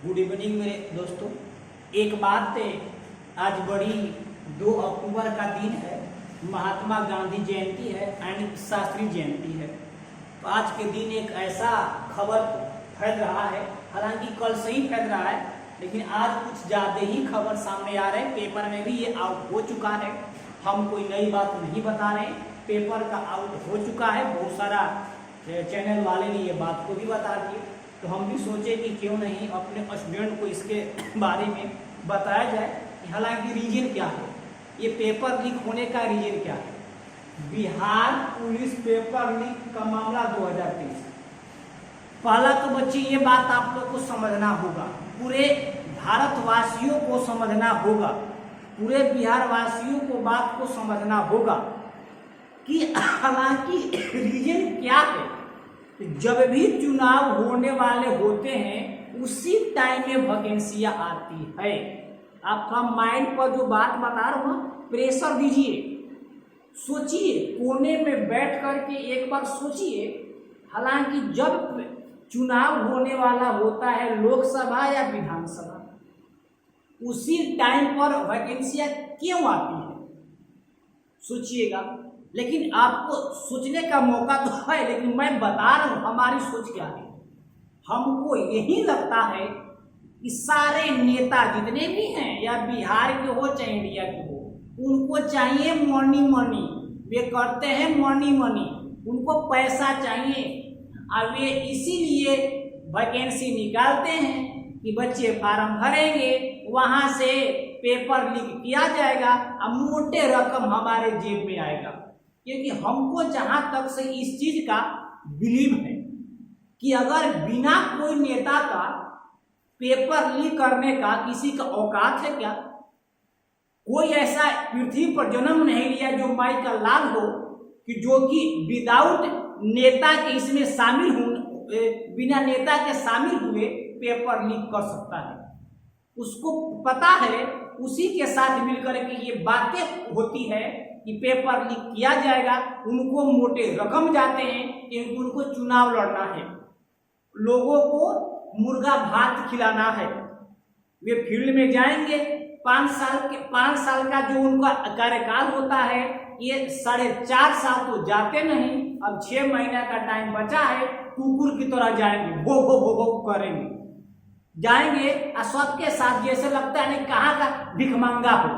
Good evening मेरे दोस्तों। एक बात है, आज बड़ी 2 अक्टूबर का दिन है, महात्मा गांधी जयंती है एंड शास्त्री जयंती है। तो आज के दिन एक ऐसा खबर फैल रहा है, हालांकि कल से ही फैल रहा है, लेकिन आज कुछ ज़्यादा ही खबर सामने आ रहे हैं। पेपर में भी ये आउट हो चुका है, हम कोई नई बात नहीं बता रहे, पेपर का आउट हो चुका है। बहुत सारा चैनल वाले ने ये बात को भी बता दिए, तो हम भी सोचे कि क्यों नहीं अपने स्टूडेंट को इसके बारे में बताया जाए। हालांकि रीजन क्या है, ये पेपर लीक होने का रीजन क्या है। बिहार पुलिस पेपर लीक का मामला 2023। पहला तो बच्चे ये बात आप लोग को समझना होगा, पूरे भारतवासियों को समझना होगा, पूरे बिहार वासियों को बात को समझना होगा कि हालांकि रीजन क्या है। जब भी चुनाव होने वाले होते हैं उसी टाइम में वैकेंसियां आती है। आपका माइंड पर जो बात बता रहा हूं, प्रेशर दीजिए, सोचिए, कोने में बैठ करके एक बार सोचिए। हालांकि जब चुनाव होने वाला होता है लोकसभा या विधानसभा, उसी टाइम पर वैकेंसियां क्यों आती है, सोचिएगा। लेकिन आपको सोचने का मौका तो है, लेकिन मैं बता रहा हूं हमारी सोच क्या है। हमको यही लगता है कि सारे नेता जितने भी हैं, या बिहार के हो चाहे इंडिया के हो, उनको चाहिए मनी मनी। वे करते हैं मनी मनी, उनको पैसा चाहिए। अब वे इसीलिए वैकेंसी निकालते हैं कि बच्चे फार्म भरेंगे, वहां से पेपर लीक किया जाएगा और मोटे रकम हमारे जेब में आएगा। क्योंकि हमको जहां तक से इस चीज का बिलीव है कि अगर बिना कोई नेता का पेपर लीक करने का किसी का औकात है क्या? कोई ऐसा पृथ्वी पर जन्म नहीं लिया जो माई का लाल हो कि जो कि विदाउट नेता के इसमें शामिल हो, बिना नेता के शामिल हुए पेपर लीक कर सकता है। उसको पता है, उसी के साथ मिलकर के ये बातें होती है कि पेपर लीक किया जाएगा। उनको मोटे रकम जाते हैं क्योंकि उनको चुनाव लड़ना है, लोगों को मुर्गा भात खिलाना है। वे फील्ड में जाएंगे, 5 साल का जो उनका कार्यकाल होता है, ये 4.5 साल तो जाते नहीं। अब 6 महीना का टाइम बचा है, कुकुर की तरह जाएंगे, भो भो भो भो करेंगे, जाएंगे और सबके साथ जैसे लगता है कहाँ का भिखमंगा हो,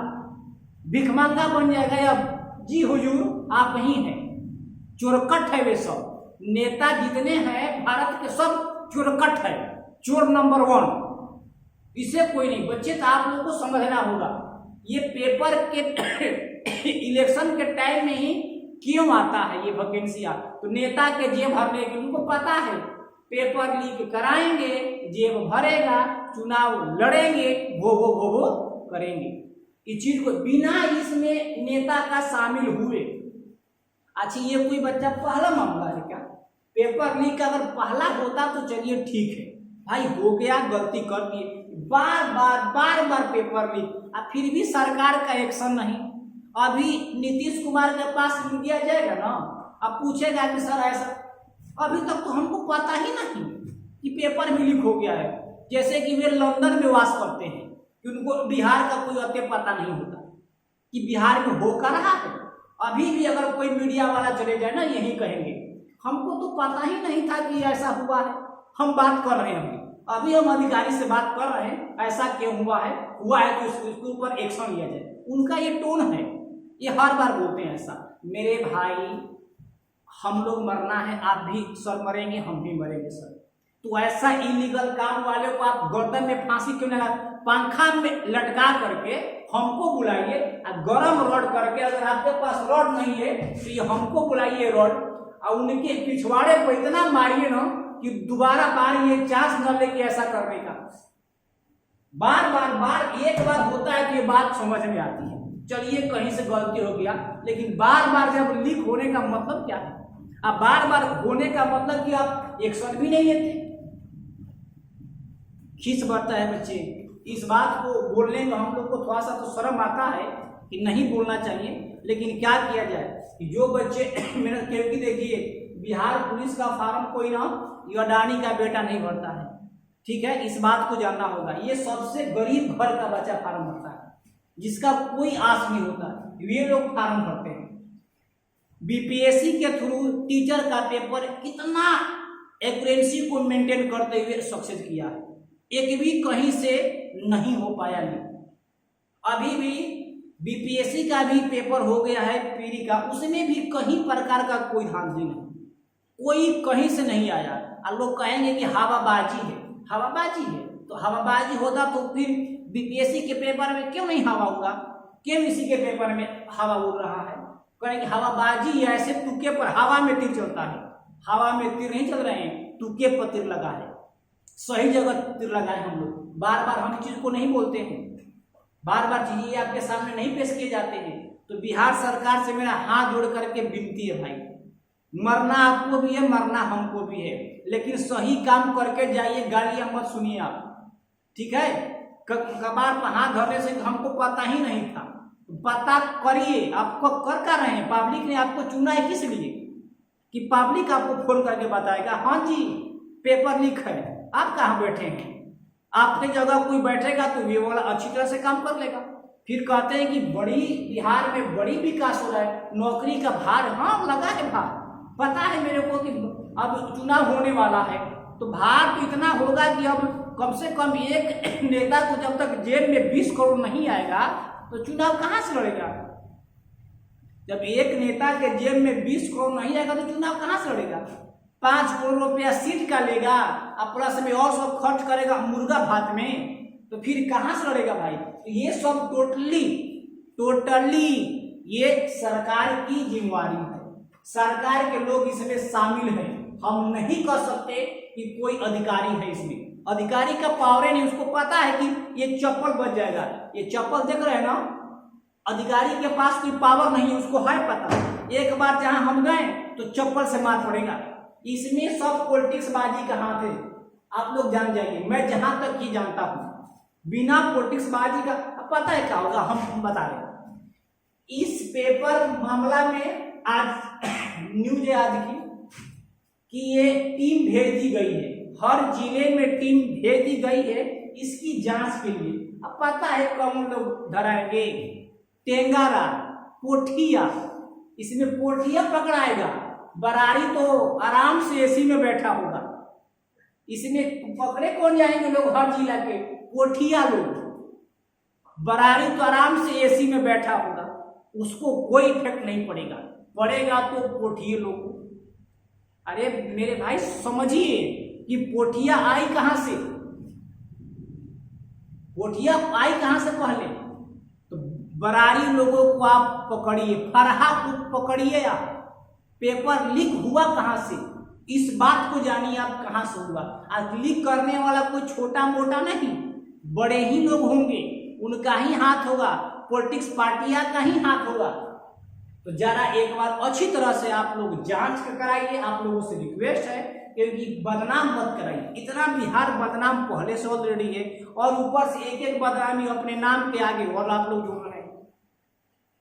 भिखमंगा बन जाएगा। अब जी हुजूर आप ही हैं, चोरकट है। वे सब नेता जितने हैं भारत के सब चोरकट है, चोर नंबर 1। इसे कोई नहीं। बच्चे तो आप लोगों को समझना होगा, ये पेपर के इलेक्शन के टाइम में ही क्यों आता है ये वैकेंसियां। तो नेता के जेब भरने के उनको पता है, पेपर लीक कराएंगे, जेब भरेगा, चुनाव लड़ेंगे, भो करेंगे। इस चीज को बिना इसमें नेता का शामिल हुए। अच्छा, ये कोई बच्चा पहला मामला है क्या? पेपर लीक अगर पहला होता तो चलिए ठीक है भाई, हो गया, गलती कर दिए, बार बार पेपर लीक, अब फिर भी सरकार का एक्शन नहीं। अभी नीतीश कुमार के पास मीडिया जाएगा ना, अब पूछेगा कि सर ऐसा, अभी तक तो हमको पता ही नहीं कि पेपर में लीक हो गया है। जैसे कि वे लंदन में वास करते हैं, कि उनको बिहार का कोई अते पता नहीं होता कि बिहार में हो कर रहा है। अभी भी अगर कोई मीडिया वाला चले जाए ना, यही कहेंगे हमको तो पता ही नहीं था कि ऐसा हुआ है। हम बात कर रहे हैं, अभी हम अधिकारी से बात कर रहे हैं, ऐसा क्यों हुआ है तो इसके ऊपर एक्शन लिया जाए। उनका ये टोन है, ये हर बार बोलते हैं ऐसा। मेरे भाई, हम लोग मरना है, आप भी सर मरेंगे, हम भी मरेंगे सर। तो ऐसा इलीगल काम वाले को आप गर्दन में फांसी क्यों लगा, पंखा में लटका करके हमको बुलाइए, गरम रॉड करके, अगर आपके पास रॉड नहीं है तो ये हमको बुलाइए रॉड, और उनके पिछवाड़े को इतना मारिए ना कि दोबारा बार ये चांस न ले कि ऐसा करने का। बार एक बार होता है कि ये बात समझ में आती है, चलिए कहीं से गलती हो गया, लेकिन बार जब लीक होने का मतलब क्या है? अब बार होने का मतलब कि आप एक्शन भी नहीं लेते। खींच बढ़ता है बच्चे। इस बात को बोलने में हम लोग को थोड़ा सा तो शर्म आता है कि नहीं बोलना चाहिए, लेकिन क्या किया जाए कि जो बच्चे मेहनत, क्योंकि देखिए बिहार पुलिस का फार्म कोई ना ये अडानी का बेटा नहीं भरता है, ठीक है, इस बात को जानना होगा। ये सबसे गरीब घर का बच्चा फार्म भरता है, जिसका कोई आस नहीं होता, ये लोग फार्म भरते हैं। बीपीएससी के थ्रू टीचर का पेपर कितना एक्यूरेंसी को मेंटेन करते हुए सक्सेस किया है, एक भी कहीं से नहीं हो पाया। नहीं, अभी भी बीपीएससी का भी पेपर हो गया है पीडी का, उसमें भी कहीं प्रकार का कोई धांधली नहीं, कोई कहीं से नहीं आया। और लोग कहेंगे कि हवाबाजी है, हवाबाजी है तो हवाबाजी होता तो फिर बीपीएससी के पेपर में क्यों नहीं हवा होगा, क्यों इसी के पेपर में हवा उड़ रहा है? कहेंगे हवाबाजी ऐसे तुक्के पर, हवा में तीर चलता है, हवा में तीर नहीं चल रहे हैं, तुक्के पर तीर लगा है, सही जगह तीर लगा है। हम लोग बार बार हम चीज को नहीं बोलते हैं, बार बार चीजें आपके सामने नहीं पेश किए जाते हैं। तो बिहार सरकार से मेरा हाथ जोड़ करके विनती है भाई, मरना आपको भी है, मरना हमको भी है, लेकिन सही काम करके जाइए, गालियां मत सुनिए आप, ठीक है? कबार पर हाथ धरने से हमको पता ही नहीं था, पता करिए। आपको कर रहे हैं, पब्लिक ने आपको चुना है किस लिए कि पब्लिक आपको फोन करके बताएगा हाँ जी पेपर लीक है, आप कहाँ बैठे हैं, आपके जगह कोई बैठेगा तो ये वाला अच्छी तरह से काम कर लेगा। फिर कहते हैं कि बड़ी बिहार में बड़ी विकास हो रहा है, नौकरी का भार, हाँ लगा है भार, पता है मेरे को कि अब चुनाव होने वाला है, तो भार तो इतना होगा कि अब कम से कम एक नेता को जब तक जेब में 20 करोड़ नहीं आएगा तो चुनाव कहां से लड़ेगा? जब एक नेता के जेब में 20 करोड़ नहीं आएगा तो चुनाव कहां से लड़ेगा? 5 करोड़ रुपया सीट का लेगा और प्लस में और सब खर्च करेगा मुर्गा भात में, तो फिर कहां से लड़ेगा भाई? तो ये सब टोटली ये सरकार की जिम्मेवारी है, सरकार के लोग इसमें शामिल हैं। हम नहीं कर सकते कि कोई अधिकारी है इसमें, अधिकारी का पावर नहीं, उसको पता है कि ये चप्पल बच जाएगा, ये चप्पल देख रहे हैं ना, अधिकारी के पास कोई पावर नहीं है, उसको है पता, एक बार जहां हम गए तो चप्पल से मार पड़ेगा। इसमें सब पॉलिटिक्स बाजी का हाथ है, आप लोग जान जाइए, मैं जहां तक ही जानता हूं बिना पॉलिटिक्स बाजी का पता है क्या होगा, हम बता रहे हैं। इस पेपर मामला में आज न्यूज है आज की कि ये टीम भेज दी गई है, हर जिले में टीम भेज दी गई है इसकी जांच के लिए। अब पता है कौन लोग धराएंगे, टेंगारा, पोठिया, इसमें पोठिया पकड़ाएगा, बरारी तो आराम से एसी में बैठा होगा, इसमें पकड़े कौन जाएंगे लोग, हर जिला के पोठिया लोग, बरारी तो आराम से एसी में बैठा होगा, उसको कोई इफेक्ट नहीं पड़ेगा, पड़ेगा तो पोठिए लोग। अरे मेरे भाई समझिए कि पोठिया आई कहां से, पोठिया आई कहां से पहले, तो बरारी लोगों को आप पकड़िए, फरहा को पकड़िए, आप पेपर लीक हुआ कहां से, इस बात को जानिए आप कहां से हुआ। आज लीक करने वाला कोई छोटा मोटा नहीं, बड़े ही लोग होंगे, उनका ही हाथ होगा, पॉलिटिक्स पार्टियां का ही हाथ होगा। तो जरा एक बार अच्छी तरह से आप लोग जांच कराइए, आप लोगों से रिक्वेस्ट है, क्योंकि बदनाम मत कराइए, इतना बिहार बदनाम पहले से ऑलरेडी है और ऊपर से एक एक बदनामी अपने नाम के आगे और आप लोग जोड़ रहे हैं,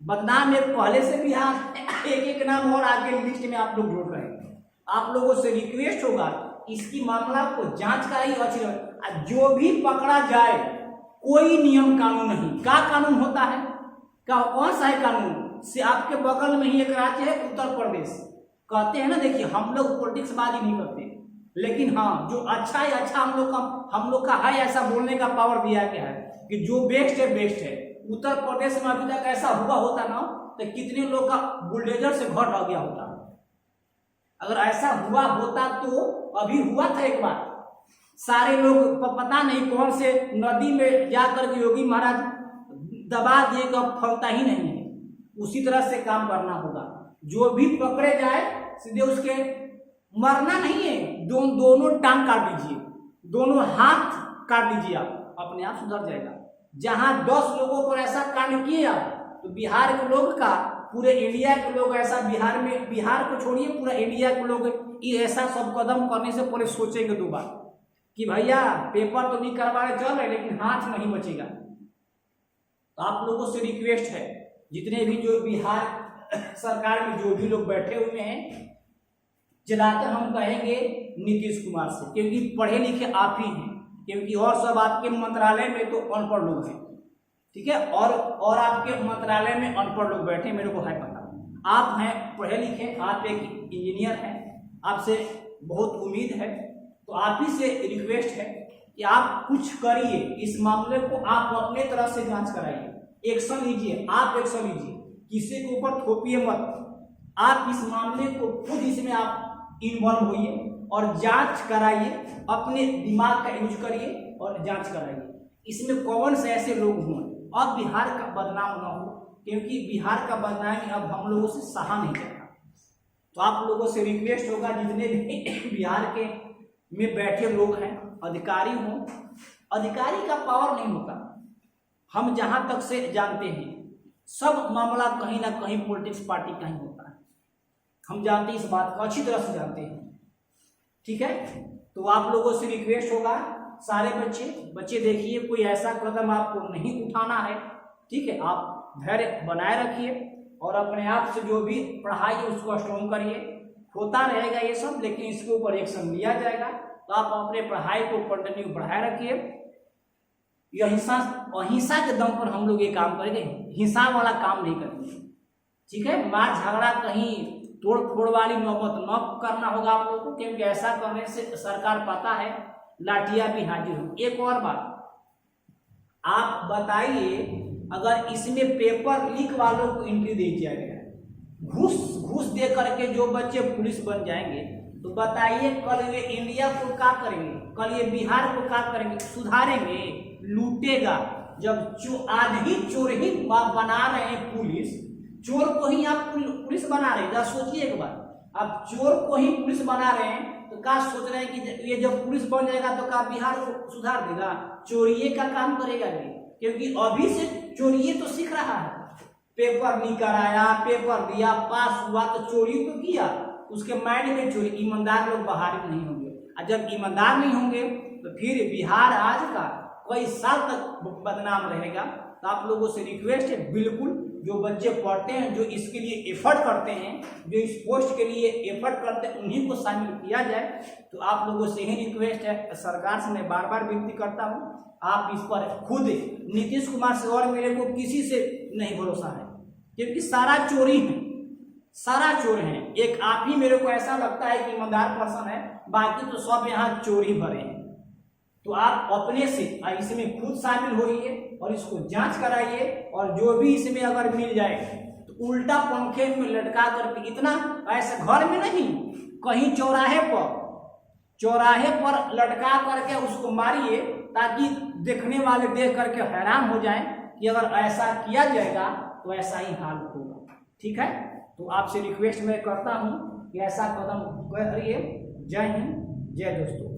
बदनाम है पहले से बिहार एक एक नाम और आगे लिस्ट में आप लोग जोड़ रहे हैं। आप लोगों से रिक्वेस्ट होगा इसकी मामला को जांच कराइए अच्छी तरह, जो भी पकड़ा जाए कोई नियम कानून नहीं, क्या कानून होता है, क्या कौन सा है कानून से, आपके बगल में ही एक राज्य है उत्तर प्रदेश, कहते हैं ना, देखिए हम लोग पॉलिटिक्स बाजी नहीं करते, लेकिन हाँ जो अच्छा है अच्छा हम लोग का है, ऐसा बोलने का पावर दिया गया है कि जो बेस्ट है बेस्ट है। उत्तर प्रदेश में अभी तक ऐसा हुआ होता ना तो कितने लोग का बुलडोजर से घर रह गया होता, अगर ऐसा हुआ होता तो अभी हुआ था एक बार, सारे लोग पता नहीं कौन से नदी में जाकर के योगी महाराज दबा दिएगा, फलता ही नहीं है, उसी तरह से काम करना होगा। जो भी पकड़े जाए सीधे उसके मरना नहीं है, दोनों टांग काट दीजिए, दोनों हाथ काट दीजिए, आप अपने आप सुधर जाएगा। जहां 10 लोगों पर ऐसा कांड किए आप, तो बिहार के लोग का, पूरे इंडिया के लोग ऐसा, बिहार में, बिहार को छोड़िए पूरा इंडिया के लोग ये ऐसा सब कदम करने से पहले सोचेंगे 2 बार कि भैया पेपर तो नहीं करवा रहे चल रहे, लेकिन हाथ नहीं बचेगा। तो आप लोगों से रिक्वेस्ट है, जितने भी जो बिहार सरकार में जो भी लोग बैठे हुए हैं, जलाकर हम कहेंगे नीतीश कुमार से, क्योंकि पढ़े लिखे आप ही हैं, क्योंकि और सब आपके मंत्रालय में तो अनपढ़ लोग हैं, ठीक है, और आपके मंत्रालय में अनपढ़ लोग बैठे, मेरे को है पता। आप हैं पढ़े लिखे, आप एक इंजीनियर हैं, आपसे बहुत उम्मीद है, तो आप ही से रिक्वेस्ट है कि आप कुछ करिए, इस मामले को आप अपने तरफ से जांच कराइए, एक्शन लीजिए, आप एक्शन लीजिए, किसी के ऊपर थोपिए मत, आप इस मामले को खुद इसमें आप इन्वॉल्व होइए और जांच कराइए, अपने दिमाग का यूज करिए और जांच कराइए, इसमें कौन से ऐसे लोग हों, अब बिहार का बदनाम ना हो, क्योंकि बिहार का बदनामी अब हम लोगों से सहा नहीं जाता। तो आप लोगों से रिक्वेस्ट होगा, जितने भी बिहार के में बैठे लोग हैं, अधिकारी हों, अधिकारी का पावर नहीं होता, हम जहां तक से जानते हैं सब मामला कहीं ना कहीं पॉलिटिक्स पार्टी का ही होता है, हम जानते हैं, इस बात को अच्छी तरह से जानते हैं, ठीक है। तो आप लोगों से रिक्वेस्ट होगा, सारे बच्चे देखिए, कोई ऐसा कदम आपको नहीं उठाना है, ठीक है, आप धैर्य बनाए रखिए और अपने आप से जो भी पढ़ाई है उसको स्ट्रॉन्ग करिए, होता रहेगा ये सब, लेकिन इसके ऊपर एक्शन लिया जाएगा। तो आप अपने पढ़ाई को कंटिन्यू बढ़ाए रखिए, यह अहिंसा के दम पर हम लोग ये काम करेंगे, हिंसा वाला काम नहीं करेंगे, ठीक है। मार झगड़ा कहीं तोड़ फोड़ वाली नौबत न करना होगा आप लोगों को, क्योंकि ऐसा करने से सरकार पता है लाठियां भी हाजिर हो। एक और बात, आप बताइए, अगर इसमें पेपर लीक वालों को एंट्री दे दिया गया, घूस दे करके जो बच्चे पुलिस बन जाएंगे, तो बताइए कल ये इंडिया को क्या करेंगे, कल ये बिहार को क्या करेंगे, सुधारेंगे, लूटेगा। जब आज ही चोर ही बना रहे हैं पुलिस, चोर को ही आप पुलिस बना रहे हैं, सोचिए एक बार, आप चोर को ही पुलिस बना रहे हैं, तो क्या सोच रहे हैं कि ये जब पुलिस बन जाएगा तो क्या बिहार को सुधार देगा, चोरिये का काम करेगा ये, क्योंकि अभी से चोरिये तो सीख रहा है, पेपर नहीं कराया, पेपर दिया, पास हुआ तो चोरी तो किया, उसके माइंड में चोरी। ईमानदार लोग बाहर नहीं होंगे, और जब ईमानदार नहीं होंगे तो फिर बिहार आज का कई साल तक बदनाम रहेगा। तो आप लोगों से रिक्वेस्ट है, बिल्कुल जो बच्चे पढ़ते हैं, जो इसके लिए एफर्ट करते हैं, जो इस पोस्ट के लिए एफर्ट करते हैं, उन्हीं को शामिल किया जाए। तो आप लोगों से ही रिक्वेस्ट है, सरकार से मैं बार बार विनती करता हूँ, आप इस पर खुद नीतीश कुमार से और मेरे को किसी से नहीं भरोसा है, क्योंकि सारा चोरी है, सारा चोर है, एक आप ही मेरे को ऐसा लगता है कि ईमानदार पर्सन है, बाकी तो सब यहाँ चोरी भरे हैं। तो आप अपने से इसमें खुद शामिल होइए और इसको जांच कराइए, और जो भी इसमें अगर मिल जाए तो उल्टा पंखे में लटका करके, इतना ऐसे घर में नहीं, कहीं चौराहे पर लटका करके उसको मारिए, ताकि देखने वाले देख करके हैरान हो जाएं कि अगर ऐसा किया जाएगा तो ऐसा ही हाल होगा, ठीक है। तो आपसे रिक्वेस्ट मैं करता हूं कि ऐसा कदम करिए। जय हिंद, जय दोस्तों।